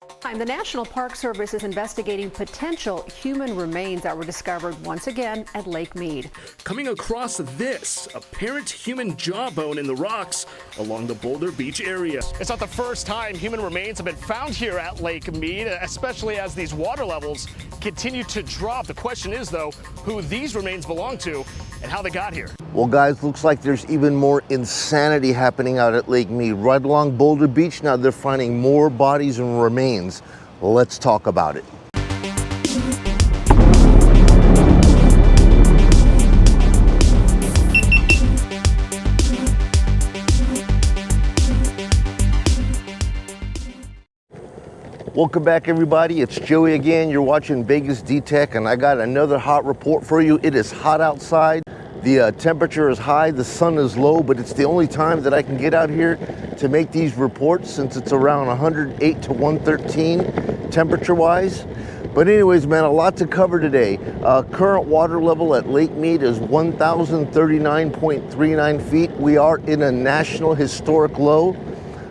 The National Park Service is investigating potential human remains that were discovered once again at Lake Mead. Coming across this apparent human jawbone in the rocks along the Boulder Beach area. It's not the first time human remains have been found here at Lake Mead, especially as these water levels continue to drop. The question is, though, who these remains belong to and how they got here. Well, guys, looks like there's even more insanity happening out at Lake Mead. Right along Boulder Beach now, they're finding more bodies and remains. Let's talk about it. Welcome back, everybody. It's Joey again. You're watching VegasDtech, and I got another hot report for you. It is hot outside. The temperature is high, the sun is low, but it's the only time that I can get out here to make these reports since it's around 108 to 113 temperature-wise. But anyways, man, a lot to cover today. Current water level at Lake Mead is 1,039.39 feet. We are in a national historic low.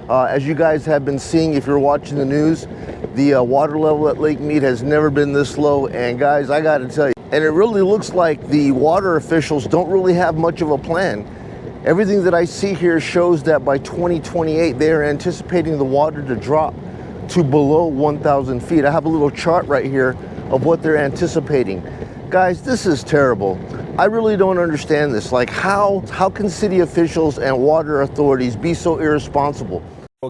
As you guys have been seeing, if you're watching the news, the water level at Lake Mead has never been this low. And guys, I got to tell you, and it really looks like the water officials don't really have much of a plan. Everything that I see here shows that by 2028, they are anticipating the water to drop to below 1,000 feet. I have a little chart right here of what they're anticipating. Guys, this is terrible. I really don't understand this. Like, how can city officials and water authorities be so irresponsible?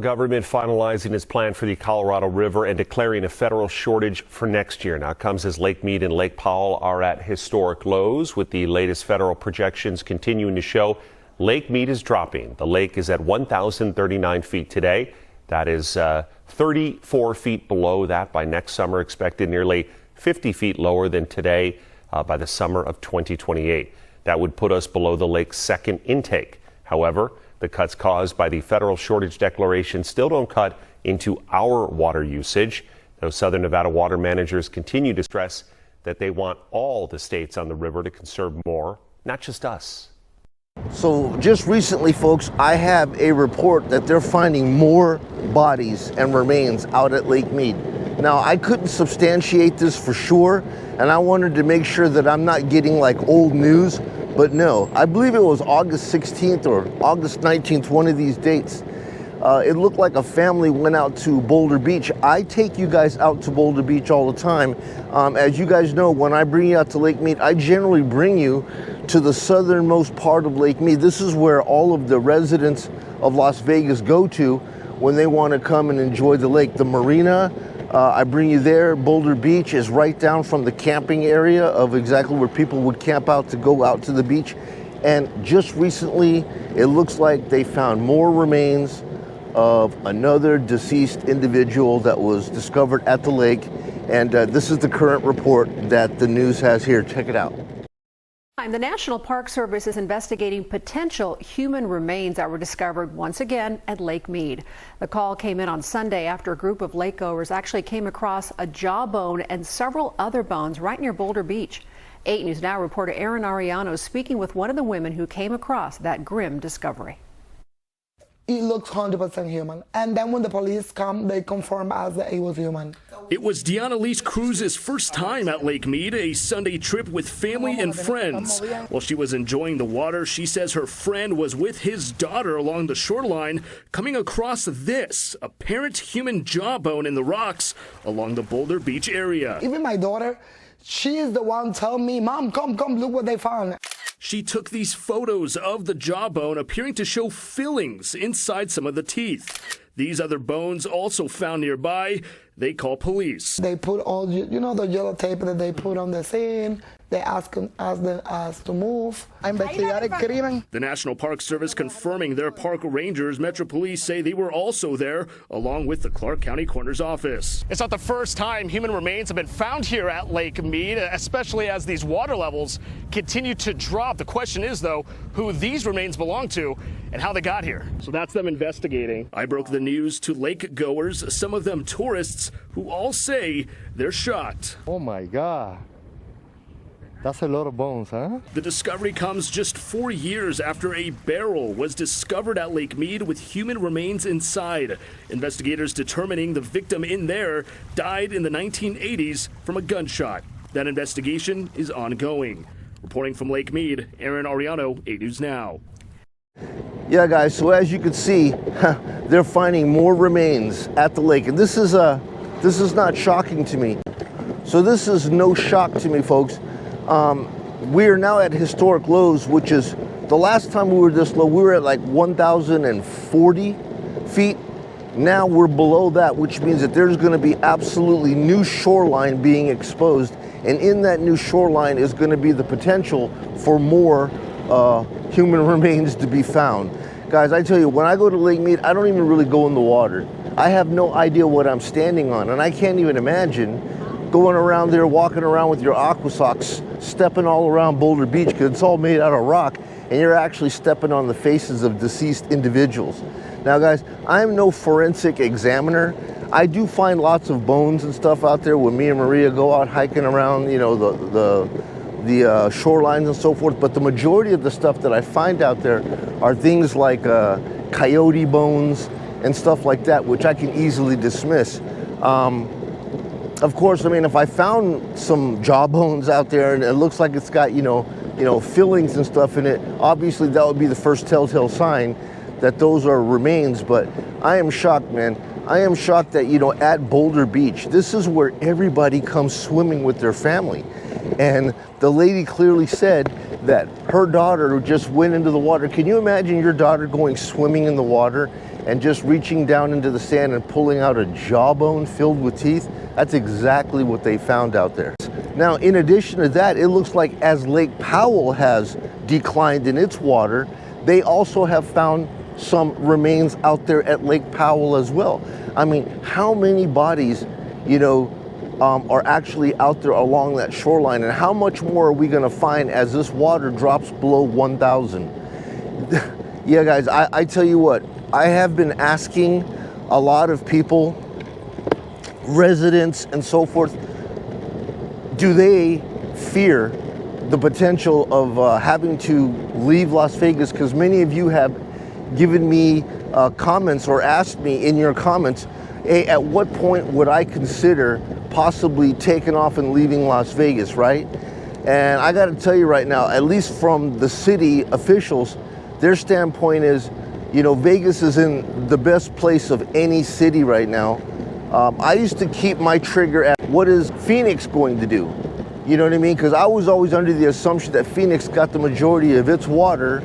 Government finalizing its plan for the Colorado River and declaring a federal shortage for next year. Now it comes as Lake Mead and Lake Powell are at historic lows, with the latest federal projections continuing to show Lake Mead is dropping. The lake is at 1,039 feet today. That is 34 feet below that by next summer, expected nearly 50 feet lower than today by the summer of 2028. That would put us below the lake's second intake. However, the cuts caused by the federal shortage declaration still don't cut into our water usage. Those Southern Nevada water managers continue to stress that they want all the states on the river to conserve more, not just us. So just recently, folks, I have a report that they're finding more bodies and remains out at Lake Mead. Now, I couldn't substantiate this for sure, and I wanted to make sure that I'm not getting like old news. But no, I believe it was August 16th or August 19th, one of these dates. It looked like a family went out to Boulder Beach. I take you guys out to Boulder Beach all the time. As you guys know, when I bring you out to Lake Mead, I generally bring you to the southernmost part of Lake Mead. This is where all of the residents of Las Vegas go to when they want to come and enjoy the lake. The marina, I bring you there. Boulder Beach is right down from the camping area of exactly where people would camp out to go out to the beach. And just recently, it looks like they found more remains of another deceased individual that was discovered at the lake. And this is the current report that the news has here. Check it out. The National Park Service is investigating potential human remains that were discovered once again at Lake Mead. The call came in on Sunday after a group of lakegoers actually came across a jawbone and several other bones right near Boulder Beach. 8 News Now reporter Aaron Ariano speaking with one of the women who came across that grim discovery. It looks 100% human. And then when the police come, they confirm as that it was human. It was Deanna Lee's Cruz's first time at Lake Mead, a Sunday trip with family and friends. While she was enjoying the water, she says her friend was with his daughter along the shoreline, coming across this apparent human jawbone in the rocks along the Boulder Beach area. Even my daughter, she is the one telling me, Mom, come, look what they found. She took these photos of the jawbone appearing to show fillings inside some of the teeth. These other bones also found nearby. They call police. They put all, you know, the yellow tape that they put on the scene. They ask us to move. The National Park Service confirming their park rangers. Metro Police say they were also there, along with the Clark County Coroner's Office. It's not the first time human remains have been found here at Lake Mead, especially as these water levels continue to drop. The question is, though, who these remains belong to and how they got here. So that's them investigating. I broke the news to lake goers, some of them tourists, who all say they're shocked. Oh my God. That's a lot of bones, huh? The discovery comes just 4 years after a barrel was discovered at Lake Mead with human remains inside. Investigators determining the victim in there died in the 1980s from a gunshot. That investigation is ongoing. Reporting from Lake Mead, Aaron Ariano, 8 News Now. Yeah, guys, so as you can see, they're finding more remains at the lake. And this is not shocking to me. So this is no shock to me, folks. We are now at historic lows, which is, the last time we were this low, we were at like 1,040 feet. Now we're below that, which means that there's going to be absolutely new shoreline being exposed. And in that new shoreline is going to be the potential for more human remains to be found. Guys, I tell you, when I go to Lake Mead, I don't even really go in the water. I have no idea what I'm standing on, and I can't even imagine going around there, walking around with your aqua socks, stepping all around Boulder Beach, because it's all made out of rock, and you're actually stepping on the faces of deceased individuals. Now, guys, I'm no forensic examiner. I do find lots of bones and stuff out there when me and Maria go out hiking around, you know, the shorelines and so forth, but the majority of the stuff that I find out there are things like coyote bones and stuff like that, which I can easily dismiss. Of course, I mean, if I found some jaw bones out there and it looks like it's got, you know, fillings and stuff in it, obviously that would be the first telltale sign that those are remains. But I am shocked, man. I am shocked that, you know, at Boulder Beach, this is where everybody comes swimming with their family. And the lady clearly said that her daughter just went into the water. Can you imagine your daughter going swimming in the water and just reaching down into the sand and pulling out a jawbone filled with teeth? That's exactly what they found out there. Now, in addition to that, it looks like as Lake Powell has declined in its water, they also have found some remains out there at Lake Powell as well. I mean, how many bodies, you know, are actually out there along that shoreline, and how much more are we going to find as this water drops below 1,000? Yeah, guys, I tell you what, I have been asking a lot of people, residents and so forth, do they fear the potential of having to leave Las Vegas? Because many of you have given me comments or asked me in your comments, hey, at what point would I consider possibly taking off and leaving Las Vegas, right? And I got to tell you right now, at least from the city officials, their standpoint is, you know, Vegas is in the best place of any city right now. I used to keep my trigger at what is Phoenix going to do? You know what I mean? Because I was always under the assumption that Phoenix got the majority of its water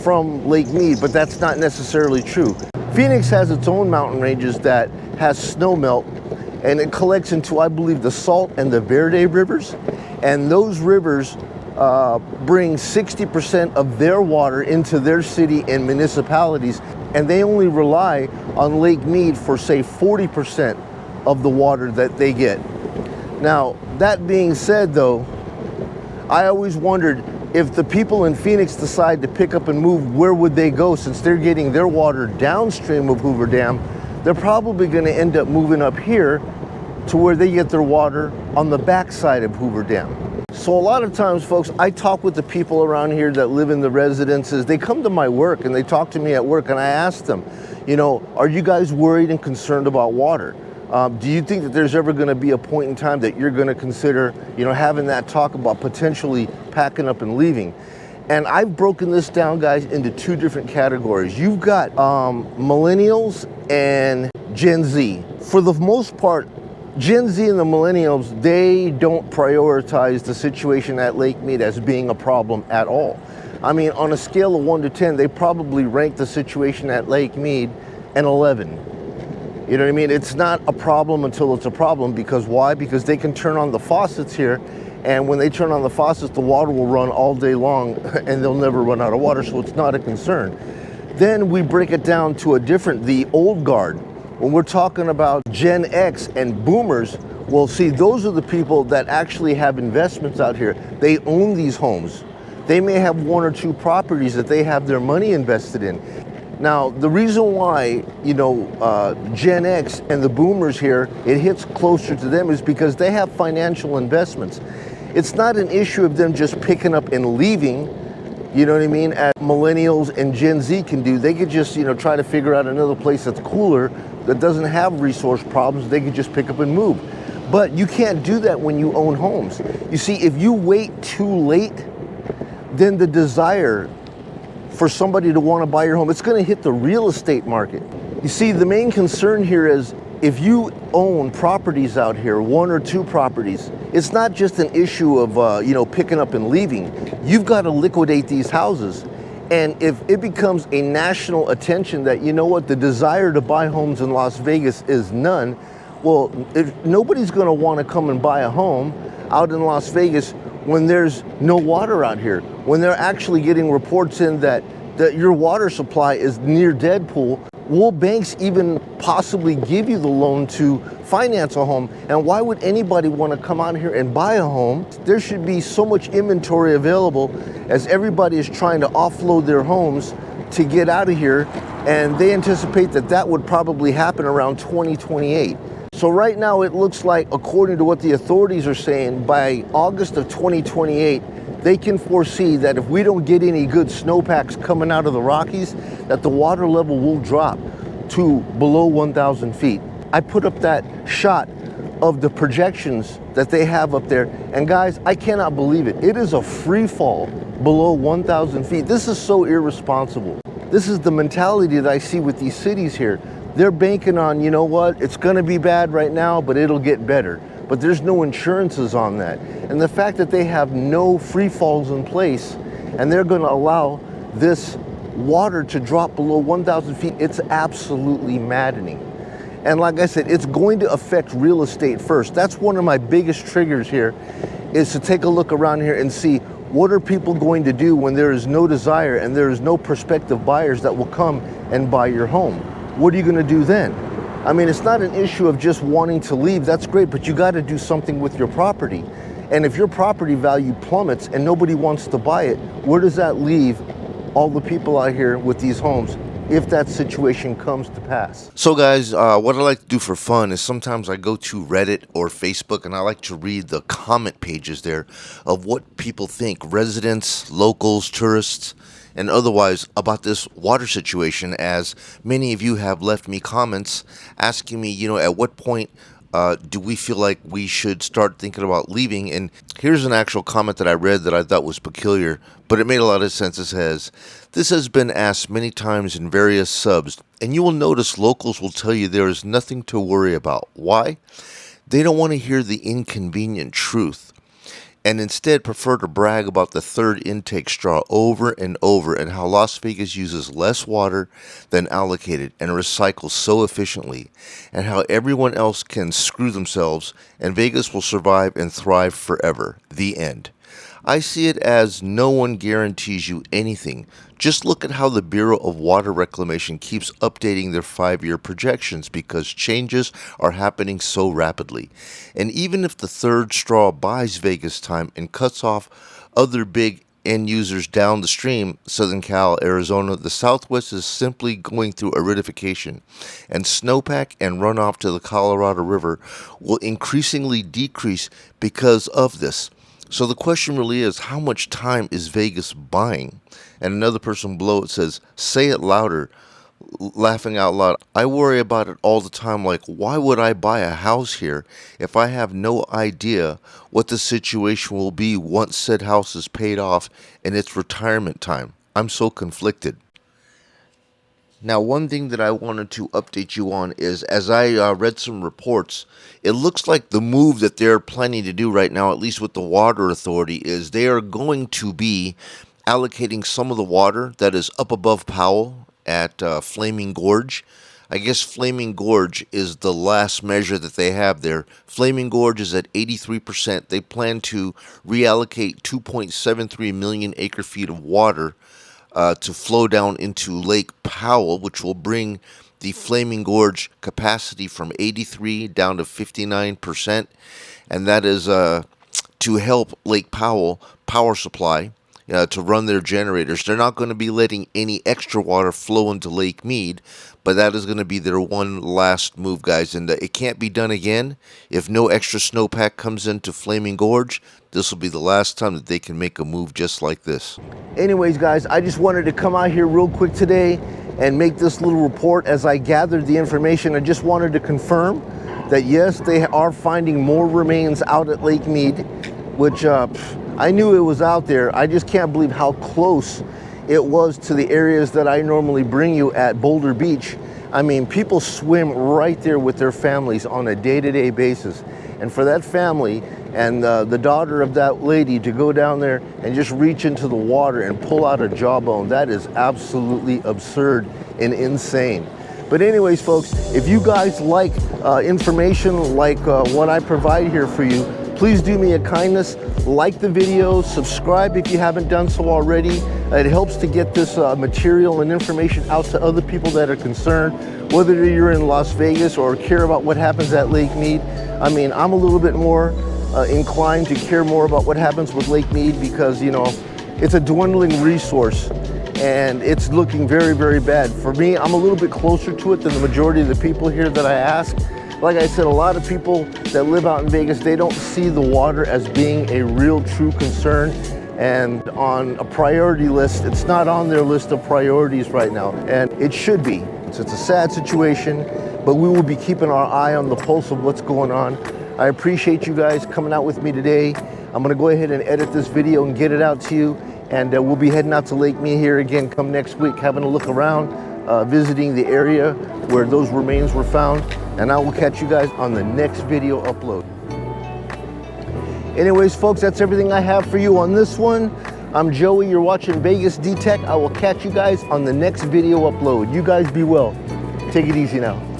from Lake Mead, but that's not necessarily true. Phoenix has its own mountain ranges that has snow melt, and it collects into, I believe, the Salt and the Verde rivers, and those rivers bring 60% of their water into their city and municipalities, and they only rely on Lake Mead for, say, 40% of the water that they get. Now, that being said, though, I always wondered, if the people in Phoenix decide to pick up and move, where would they go? Since they're getting their water downstream of Hoover Dam, they're probably going to end up moving up here to where they get their water on the backside of Hoover Dam. So a lot of times, folks, I talk with the people around here that live in the residences. They come to my work and they talk to me at work, and I ask them, you know, are you guys worried and concerned about water? Do you think that there's ever going to be a point in time that you're going to consider, you know, having that talk about potentially packing up and leaving? And I've broken this down, guys, into two different categories. You've got millennials and Gen Z. For the most part, Gen Z and the millennials, they don't prioritize the situation at Lake Mead as being a problem at all. I mean, on a scale of 1 to 10, they probably rank the situation at Lake Mead an 11. You know what I mean? It's not a problem until it's a problem, because why? Because they can turn on the faucets here, and when they turn on the faucets, the water will run all day long and they'll never run out of water, so it's not a concern. Then we break it down to the old guard. When we're talking about Gen X and boomers, well, see, those are the people that actually have investments out here. They own these homes. They may have 1 or 2 properties that they have their money invested in. Now, the reason why, you know, Gen X and the boomers here, it hits closer to them is because they have financial investments. It's not an issue of them just picking up and leaving, you know what I mean, as millennials and Gen Z can do. They could just, try to figure out another place that's cooler, that doesn't have resource problems. They could just pick up and move. But you can't do that when you own homes. You see, if you wait too late, then the desire for somebody to want to buy your home, it's going to hit the real estate market. You see, the main concern here is if you own properties out here, 1 or 2 properties, it's not just an issue of picking up and leaving. You've got to liquidate these houses. And if it becomes a national attention that, the desire to buy homes in Las Vegas is none, well, if nobody's going to want to come and buy a home out in Las Vegas when there's no water out here, when they're actually getting reports in that your water supply is near dead pool. Will banks even possibly give you the loan to finance a home? And why would anybody want to come out here and buy a home? There should be so much inventory available as everybody is trying to offload their homes to get out of here. And they anticipate that would probably happen around 2028. So right now it looks like, according to what the authorities are saying, by August of 2028, they can foresee that if we don't get any good snowpacks coming out of the Rockies, that the water level will drop to below 1,000 feet. I put up that shot of the projections that they have up there, and guys, I cannot believe it. It is a free fall below 1,000 feet. This is so irresponsible. This is the mentality that I see with these cities here. They're banking on, it's gonna be bad right now, but it'll get better. But there's no insurances on that. And the fact that they have no free falls in place and they're gonna allow this water to drop below 1,000 feet, it's absolutely maddening. And like I said, it's going to affect real estate first. That's one of my biggest triggers here, is to take a look around here and see what are people going to do when there is no desire and there is no prospective buyers that will come and buy your home. What are you gonna do then? I mean, it's not an issue of just wanting to leave, that's great, but you gotta do something with your property. And if your property value plummets and nobody wants to buy it, where does that leave all the people out here with these homes if that situation comes to pass? So guys, what I like to do for fun is sometimes I go to Reddit or Facebook and I like to read the comment pages there of what people think, residents, locals, tourists, and otherwise about this water situation, as many of you have left me comments asking me, at what point do we feel like we should start thinking about leaving? And here's an actual comment that I read that I thought was peculiar, but it made a lot of sense. It says, "This has been asked many times in various subs, and you will notice locals will tell you there is nothing to worry about. Why? They don't want to hear the inconvenient truth, and instead prefer to brag about the third intake straw over and over and how Las Vegas uses less water than allocated and recycles so efficiently, and how everyone else can screw themselves and Vegas will survive and thrive forever. The end. I see it as no one guarantees you anything. Just look at how the Bureau of Water Reclamation keeps updating their 5-year projections because changes are happening so rapidly. And even if the third straw buys Vegas time and cuts off other big end users down the stream, Southern Cal, Arizona, the Southwest is simply going through aridification, and snowpack and runoff to the Colorado River will increasingly decrease because of this. So the question really is, how much time is Vegas buying?" And another person below it says, "Say it louder," laughing out loud. "I worry about it all the time, like why would I buy a house here if I have no idea what the situation will be once said house is paid off and it's retirement time? I'm so conflicted." Now, one thing that I wanted to update you on is, as I read some reports, it looks like the move that they're planning to do right now, at least with the Water Authority, is they are going to be allocating some of the water that is up above Powell at Flaming Gorge. I guess Flaming Gorge is the last measure that they have there. Flaming Gorge is at 83%. They plan to reallocate 2.73 million acre feet of water to flow down into Lake Powell, which will bring the Flaming Gorge capacity from 83 down to 59%, and that is to help Lake Powell power supply to run their generators. They're not going to be letting any extra water flow into Lake Mead, but that is going to be their one last move, guys. And it can't be done again. If no extra snowpack comes into Flaming Gorge, this will be the last time that they can make a move just like this. Anyways, guys, I just wanted to come out here real quick today and make this little report. As I gathered the information, I just wanted to confirm that yes, they are finding more remains out at Lake Mead, which I knew it was out there. I just can't believe how close it was to the areas that I normally bring you at Boulder Beach. I mean, people swim right there with their families on a day-to-day basis. And for that family and the daughter of that lady to go down there and just reach into the water and pull out a jawbone, that is absolutely absurd and insane. But anyways, folks, if you guys like information like what I provide here for you, please do me a kindness, like the video, subscribe if you haven't done so already. It helps to get this material and information out to other people that are concerned, whether you're in Las Vegas or care about what happens at Lake Mead. I mean, I'm a little bit more inclined to care more about what happens with Lake Mead because, you know, it's a dwindling resource and it's looking very, very bad. For me, I'm a little bit closer to it than the majority of the people here that I ask. Like I said, a lot of people that live out in Vegas, they don't see the water as being a real true concern. And on a priority list, it's not on their list of priorities right now. And it should be. It's a sad situation, but we will be keeping our eye on the pulse of what's going on. I appreciate you guys coming out with me today. I'm gonna go ahead and edit this video and get it out to you. And we'll be heading out to Lake Mead here again come next week, having a look around, visiting the area where those remains were found. And I will catch you guys on the next video upload. Anyways, folks, that's everything I have for you on this one. I'm Joey, you're watching VegasDtech. I will catch you guys on the next video upload. You guys be well. Take it easy now.